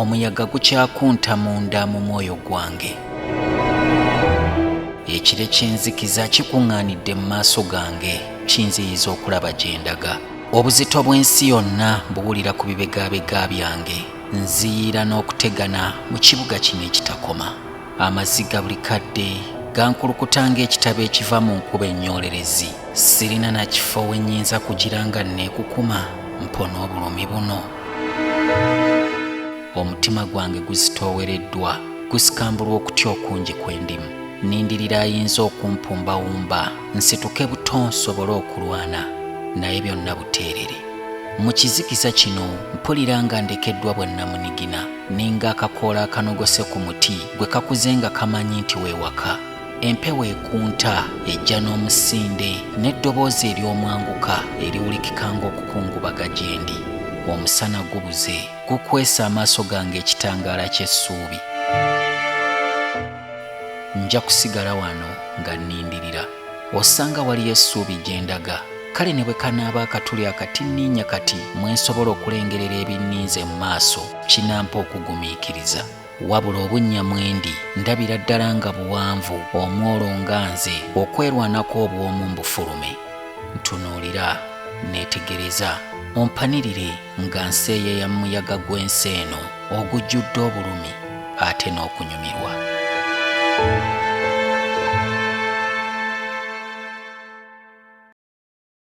omuyaga gukyakunta munda mu mwoyo gwange. Ekire ky'enzikiza kikuŋŋaanidde mu maaso gange, kinziyiza okulaba gye ndaga. Obuzito bw'ensi yonna buwulira ku bibegabega byange. Nziyira n'okutegana mu kibuga kino ekitakoma. Amaziga buli kadde gankulukuta ng'ekitabo ekiva mu nkuba ennyolerezi. Sirina na kifo we nnyinza kugira nga neekukuma mpona obulumi buno. Omutima gwange guzitoowereddwa, gusikambulwa okutya okungi kw'endimu. Nindirira ayinza okumpumbawumba nsituke buto nsobole okulwana, naye byonna buteerere. Mu kizikiza kino mpulira nga ndekeddwa bwe namunigina, ninga akakoola akanogose ku muti gwe kakuze nga kamanyi nti weewaka. Empewo ekunta ejja n'omusinde n'eddoboozi ery'omwanguka eriwulikika ng'okukungubaga gye ndi. Omusana gubuze gukwesa amaaso gange ekitangaala ky'essuubi. Nja kusigala wano nga nnindirira. Osanga waliyo essuubi gye ndaga. Kale ne bwe kanaaba akatuli akatinniinya kati mwe nsobola okulengerera ebinninze mu maaso, kinampa okugumiikiriza. Wabula obunnya mwendi ndabira ddala nga buwanvu, omwolo nga nze, okwerwanako obw'omu mbufulume. Ntunuulira, neetegereza, ompanirire nga nseeyeeya mu muyaga gw'ensi eno ogujjudde obulumi ate n'okunyumirwa.